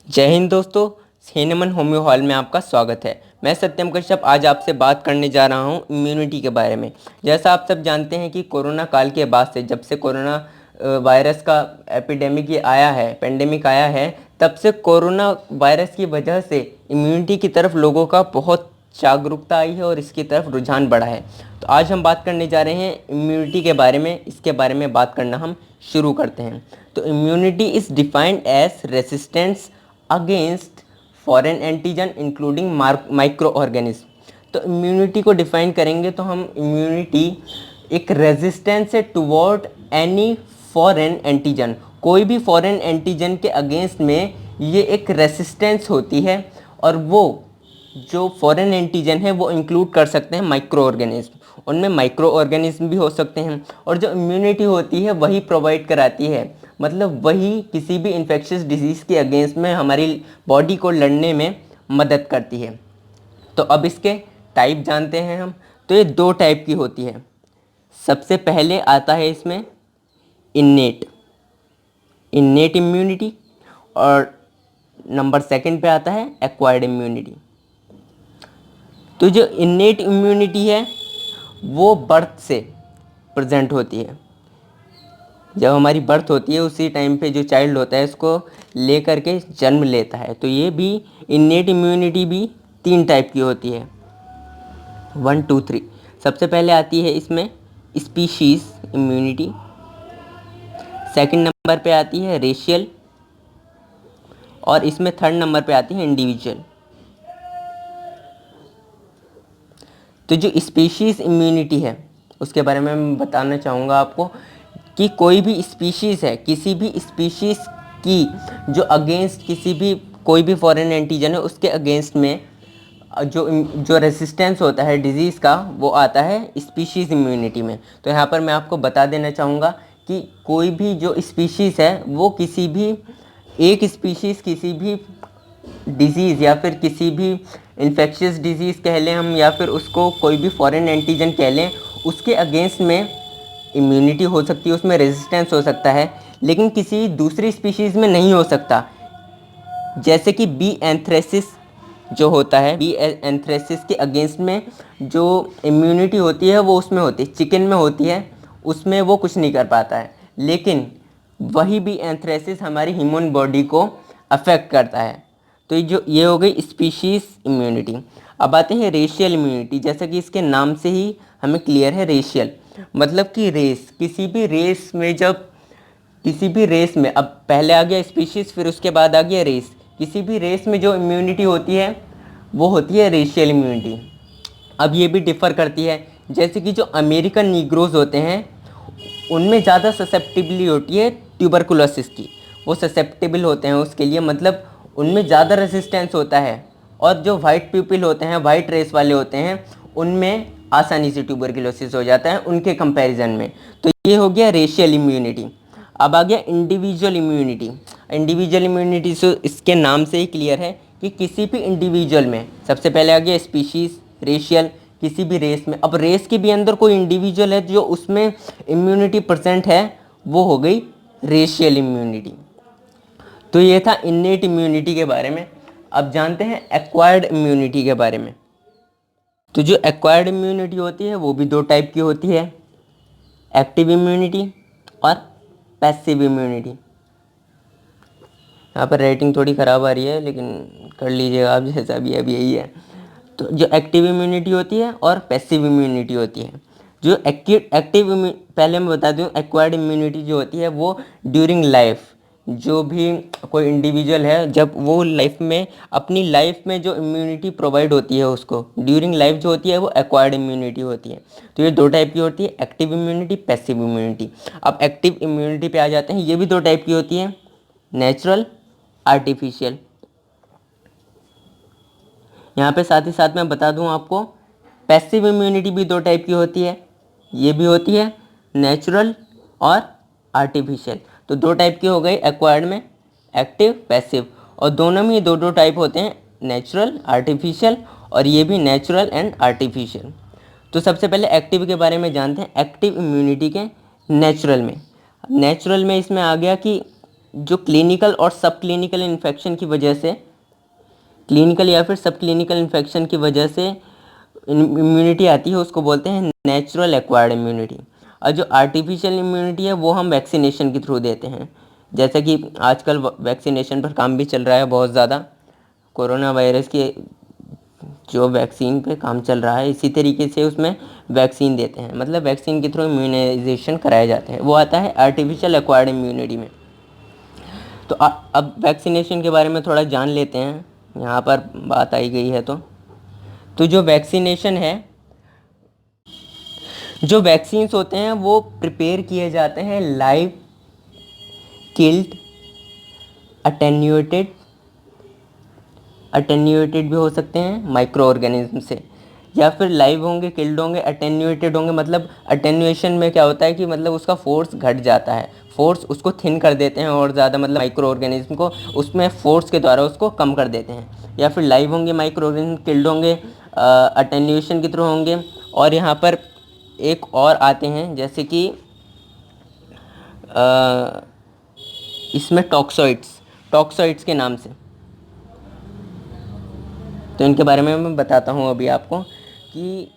जय हिंद दोस्तों। Hahnemann homeo hall में आपका स्वागत है। मैं सत्यम कश्यप आज आपसे बात करने जा रहा हूं इम्यूनिटी के बारे में। जैसा आप सब जानते हैं कि कोरोना काल के बाद से, जब से कोरोना वायरस का एपिडेमिक ये आया है, पेंडेमिक आया है, तब से कोरोना वायरस की वजह से इम्यूनिटी की तरफ लोगों का बहुत जागरूकता आई है और इसकी तरफ रुझान बढ़ा है। तो आज हम बात करने जा रहे हैं इम्यूनिटी के बारे में। इसके बारे में बात करना हम शुरू करते हैं। तो immunity is defined as resistance against foreign antigen including micro organism. तो इम्यूनिटी को डिफाइन करेंगे तो हम इम्यूनिटी एक रेजिस्टेंस है टुवर्ड एनी फॉरेन एंटीजन। कोई भी फॉरेन एंटीजन के अगेंस्ट में ये एक रेसिस्टेंस होती है, और वो जो फॉरेन एंटीजन है वो इंक्लूड कर सकते हैं माइक्रो ऑर्गेनिज्म। उनमें माइक्रो ऑर्गेनिज्म भी हो सकते हैं, और जो इम्यूनिटी होती है वही प्रोवाइड कराती है, मतलब वही किसी भी इन्फेक्शियस डिजीज़ के अगेंस्ट में हमारी बॉडी को लड़ने में मदद करती है। तो अब इसके टाइप जानते हैं हम। तो ये दो टाइप की होती है। सबसे पहले आता है इसमें इन्नेट इन्नेट इम्यूनिटी, और नंबर सेकंड पे आता है एक्वायर्ड इम्यूनिटी। तो जो इन्नेट इम्यूनिटी है वो बर्थ से प्रेजेंट होती है। जब हमारी बर्थ होती है उसी टाइम पे जो चाइल्ड होता है इसको ले करके जन्म लेता है। तो ये भी इन्नेट इम्यूनिटी भी तीन टाइप की होती है, 1 2 3। सबसे पहले आती है इसमें स्पीशीज़ इम्यूनिटी, सेकंड नंबर पे आती है रेशियल, और इसमें थर्ड नंबर पे आती है इंडिविजुअल। तो जो स्पीशीज़ इम्यूनिटी है उसके बारे में मैं बताना चाहूँगा आपको कि कोई भी स्पीशीज़ है, किसी भी स्पीशीज़ की जो अगेंस्ट किसी भी कोई भी फॉरेन एंटीजन है उसके अगेंस्ट में जो जो रेसिस्टेंस होता है डिजीज़ का वो आता है स्पीशीज़ इम्यूनिटी में। तो यहाँ पर मैं आपको बता देना चाहूँगा कि कोई भी जो स्पीशीज़ है वो किसी भी एक स्पीशीज़ किसी भी डिजीज़ या फिर किसी भी इन्फेक्शियस डिजीज़ कह लें हम, या फिर उसको कोई भी फॉरेन एंटीजन कह लें, उसके अगेंस्ट में इम्यूनिटी हो सकती है, उसमें रेजिस्टेंस हो सकता है, लेकिन किसी दूसरी स्पीशीज़ में नहीं हो सकता। जैसे कि बी एंथ्रेसिस जो होता है, बी एंथ्रेसिस के अगेंस्ट में जो इम्यूनिटी होती है वो उसमें होती है, चिकन में होती है, उसमें वो कुछ नहीं कर पाता है, लेकिन वही बी एंथ्रेसिस हमारी ह्यूमन बॉडी को अफेक्ट करता है। तो ये हो गई स्पीशीज़ इम्यूनिटी। अब आते हैं रेशियल इम्यूनिटी। जैसा कि इसके नाम से ही हमें क्लियर है, रेशियल मतलब कि रेस, किसी भी रेस में जब किसी भी रेस में, अब पहले आ गया स्पीशीज़ फिर उसके बाद आ गया रेस, किसी भी रेस में जो इम्यूनिटी होती है वो होती है रेशियल इम्यूनिटी। अब ये भी डिफ़र करती है, जैसे कि जो अमेरिकन नीग्रोज होते हैं उनमें ज़्यादा ससेप्टिबिलिटी होती है ट्यूबरकुलोसिस की, वो ससेप्टिबल होते हैं उसके लिए, मतलब उनमें ज़्यादा रेसिस्टेंस होता है। और जो वाइट पीपल होते हैं, वाइट रेस वाले होते हैं, उनमें आसानी से ट्यूबरकुलोसिस हो जाता है उनके कंपैरिजन में। तो ये हो गया रेशियल इम्यूनिटी। अब आ गया इंडिविजुअल इम्यूनिटी। इंडिविजुअल इम्यूनिटी से इसके नाम से ही क्लियर है कि किसी भी इंडिविजुअल में, सबसे पहले आ गया स्पीशीज़, रेशियल, किसी भी रेस में। अब रेस के भी अंदर कोई इंडिविजुअल है जो उसमें इम्यूनिटी परसेंट है, वो हो गई रेशियल इम्यूनिटी। तो ये था इन्नेट इम्यूनिटी के बारे में। अब जानते हैं एक्वायर्ड इम्यूनिटी के बारे में। तो जो एक्वायर्ड इम्यूनिटी होती है वो भी दो टाइप की होती है, एक्टिव इम्यूनिटी और पैसिव इम्यूनिटी। यहाँ पर राइटिंग थोड़ी ख़राब आ रही है लेकिन कर लीजिएगा आप, जैसा भी अब यही है। तो जो एक्टिव इम्यूनिटी होती है और पैसिव इम्यूनिटी होती है। जो एक्टिव पहले मैं बता दूं, एक्वायर्ड इम्यूनिटी जो होती है वो ड्यूरिंग लाइफ, जो भी कोई इंडिविजुअल है जब वो लाइफ में, अपनी लाइफ में जो इम्यूनिटी प्रोवाइड होती है उसको ड्यूरिंग लाइफ जो होती है वो एक्वायर्ड इम्यूनिटी होती है। तो ये दो टाइप की होती है, एक्टिव इम्यूनिटी, पैसिव इम्यूनिटी। अब एक्टिव इम्यूनिटी पे आ जाते हैं। ये भी दो टाइप की होती है, नेचुरल, आर्टिफिशियल। यहाँ पे साथ ही साथ मैं बता दूँ आपको, पैसिव इम्यूनिटी भी दो टाइप की होती है। ये भी होती है नेचुरल और आर्टिफिशियल। तो दो टाइप की हो गई एक्वायर्ड में, एक्टिव, पैसिव, और दोनों में दो दो टाइप होते हैं, नेचुरल, आर्टिफिशियल, और ये भी नेचुरल एंड आर्टिफिशियल। तो सबसे पहले एक्टिव के बारे में जानते हैं। एक्टिव इम्यूनिटी के नेचुरल में, नेचुरल में इसमें आ गया कि जो क्लिनिकल और सब क्लिनिकल इन्फेक्शन की वजह से, क्लिनिकल या फिर सब क्लिनिकल इन्फेक्शन की वजह से इम्यूनिटी आती है, उसको बोलते हैं नेचुरल एक्वायर्ड इम्यूनिटी। और जो आर्टिफिशियल इम्यूनिटी है वो हम वैक्सीनेशन के थ्रू देते हैं। जैसा कि आजकल वैक्सीनेशन पर काम भी चल रहा है बहुत ज़्यादा, कोरोना वायरस के जो वैक्सीन पे काम चल रहा है, इसी तरीके से उसमें वैक्सीन देते हैं, मतलब वैक्सीन के थ्रू इम्यूनाइजेशन कराए जाते हैं, वो आता है आर्टिफिशियल एक्वायर्ड इम्यूनिटी में। तो अब वैक्सीनेशन के बारे में थोड़ा जान लेते हैं, यहाँ पर बात आई गई है तो जो वैक्सीनेशन है, जो वैक्सीन्स होते हैं वो प्रिपेयर किए जाते हैं लाइव किल्ड अटेन्यूएटेड भी हो सकते हैं माइक्रो ऑर्गेनिज्म से, या फिर लाइव होंगे, किल्ड होंगे, अटेन्यूएटेड होंगे। मतलब अटेन्यूएशन में क्या होता है कि मतलब उसका फोर्स घट जाता है, फोर्स उसको थिन कर देते हैं और ज़्यादा, मतलब माइक्रो ऑर्गेनिज्म को उसमें फोर्स के द्वारा उसको कम कर देते हैं। या फिर लाइव होंगे माइक्रो ऑर्गेनिज्म, किल्ड होंगे अटेन्यूएशन के थ्रू होंगे। और यहाँ पर एक और आते हैं जैसे कि इसमें टॉक्सॉइड्स के नाम से, तो इनके बारे में मैं बताता हूँ अभी आपको कि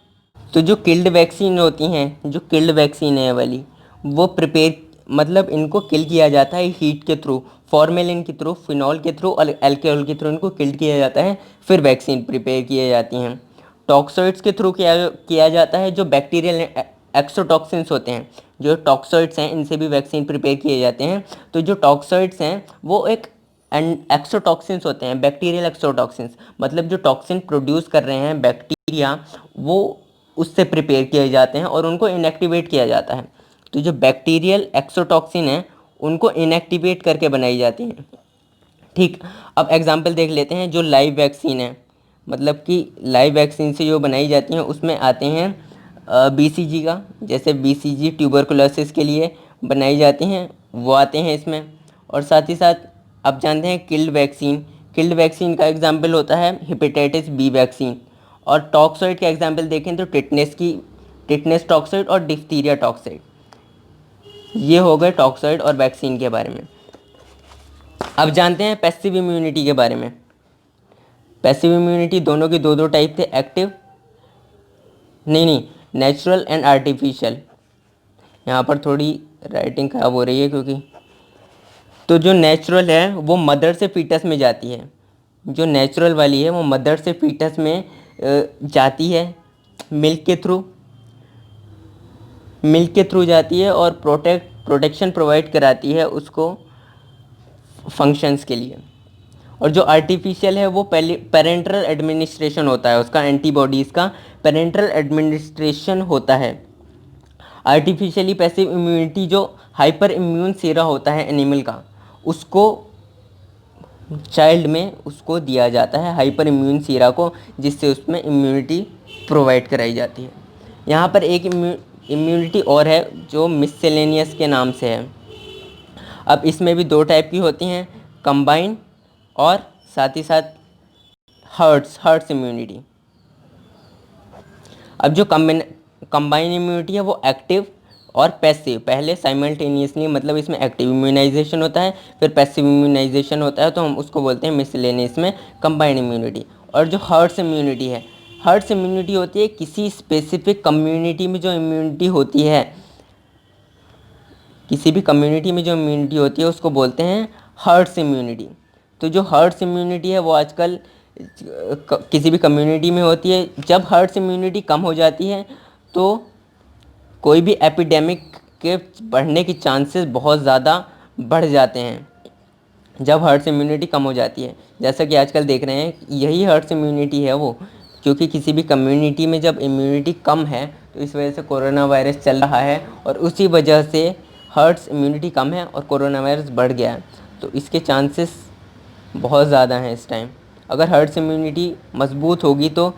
तो जो किल्ड वैक्सीन होती हैं, जो किल्ड वैक्सीन है वाली, वो प्रिपेयर, मतलब इनको किल किया जाता है हीट के थ्रू, फॉर्मेलिन के थ्रू, फिनॉल के थ्रू और अल्कोहल के थ्रू इनको किल्ड किया जाता है, फिर वैक्सीन प्रिपेयर किए जाती हैं। टॉक्सॉइड्स के थ्रू किया जाता है, जो बैक्टीरियल एक्सोटॉक्सिन्स होते हैं, जो टॉक्सॉइड्स हैं, इनसे भी वैक्सीन प्रिपेयर किए जाते हैं। तो जो टॉक्सॉइड्स हैं वो एक एक्सोटॉक्सिन्स होते हैं, बैक्टीरियल एक्सोटॉक्सिन्स, मतलब जो टॉक्सिन प्रोड्यूस कर रहे हैं बैक्टीरिया, वो उससे प्रिपेयर किए जाते हैं और उनको इनएक्टिवेट किया जाता है। तो जो बैक्टीरियल एक्सोटॉक्सिन है उनको इनएक्टिवेट करके बनाई जाती हैं। ठीक, अब एग्जांपल देख लेते हैं। जो लाइव वैक्सीन है, मतलब कि लाइव वैक्सीन से जो बनाई जाती हैं उसमें आते हैं बीसीजी का, जैसे बीसीजी ट्यूबरकुलोसिस के लिए बनाई जाती हैं, वो आते हैं इसमें। और साथ ही साथ आप जानते हैं किल्ड वैक्सीन का एग्जाम्पल होता है हेपेटाइटिस बी वैक्सीन। और टॉक्सॉइड का एग्जाम्पल देखें तो टिटनेस टॉक्सॉइड और डिफ्थीरिया टॉक्सॉइड, ये हो गए टॉक्सॉइड और वैक्सीन के बारे में। अब जानते हैं पैसिव इम्यूनिटी के बारे में। पैसिव इम्यूनिटी दोनों की दो टाइप थे, एक्टिव नहीं, नेचुरल एंड आर्टिफिशियल। यहाँ पर थोड़ी राइटिंग खराब हो रही है क्योंकि, तो जो नेचुरल है वो मदर से फीटस में जाती है, जो नेचुरल वाली है वो मदर से फीटस में जाती है, मिल्क के थ्रू जाती है और प्रोटेक्शन प्रोवाइड कराती है उसको फंक्शंस के लिए। और जो आर्टिफिशियल है वो पेरेंटल एडमिनिस्ट्रेशन होता है, उसका एंटीबॉडीज़ का पेरेंटल एडमिनिस्ट्रेशन होता है। आर्टिफिशियली पैसिव इम्यूनिटी जो हाइपर इम्यून सीरा होता है एनिमल का, उसको चाइल्ड में उसको दिया जाता है, हाइपर इम्यून सीरा को, जिससे उसमें इम्यूनिटी प्रोवाइड कराई जाती है। यहाँ पर एक इम्यूनिटी और है जो मिससेलेनियस के नाम से है। अब इसमें भी दो टाइप की होती हैं, कंबाइन और साथ ही साथ हर्ट्स इम्यूनिटी। अब जो कंबाइन इम्यूनिटी है वो एक्टिव और पैसिव, पहले साइमल्टेनियसली, मतलब इसमें एक्टिव इम्यूनाइजेशन होता है फिर पैसिव इम्यूनाइजेशन होता है, तो हम उसको बोलते हैं मिसलेनियस में कंबाइन इम्यूनिटी। और जो हर्ट्स इम्यूनिटी है, हर्ट्स इम्यूनिटी होती है किसी स्पेसिफिक कम्युनिटी में जो इम्यूनिटी होती है, किसी भी कम्युनिटी में जो इम्यूनिटी होती है उसको बोलते हैं हर्ट्स इम्यूनिटी। तो जो हर्ट्स इम्यूनिटी है वो आजकल किसी भी कम्युनिटी में होती है। जब हर्ट्स इम्यूनिटी कम हो जाती है तो कोई भी एपिडेमिक के बढ़ने की चांसेस बहुत ज़्यादा बढ़ जाते हैं, जब हर्ट्स इम्यूनिटी कम हो जाती है। जैसा कि आजकल देख रहे हैं यही हर्ट्स इम्यूनिटी है वो, क्योंकि किसी भी कम्युनिटी में जब इम्यूनिटी कम है तो इस वजह से कोरोना वायरस चल रहा है, और उसी वजह से हर्ट्स इम्यूनिटी कम है और कोरोना वायरस बढ़ गया है, तो इसके चांसेस बहुत ज़्यादा हैं इस टाइम। अगर हर्ट्स इम्यूनिटी मजबूत होगी तो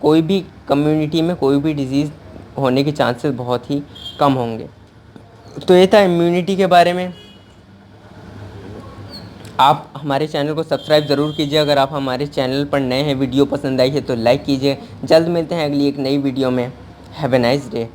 कोई भी कम्युनिटी में कोई भी डिज़ीज़ होने के चांसेस बहुत ही कम होंगे। तो ये था इम्यूनिटी के बारे में। आप हमारे चैनल को सब्सक्राइब ज़रूर कीजिए। अगर आप हमारे चैनल पर नए हैं, वीडियो पसंद आई है तो लाइक कीजिए। जल्द मिलते हैं अगली एक नई वीडियो में। Have a nice day.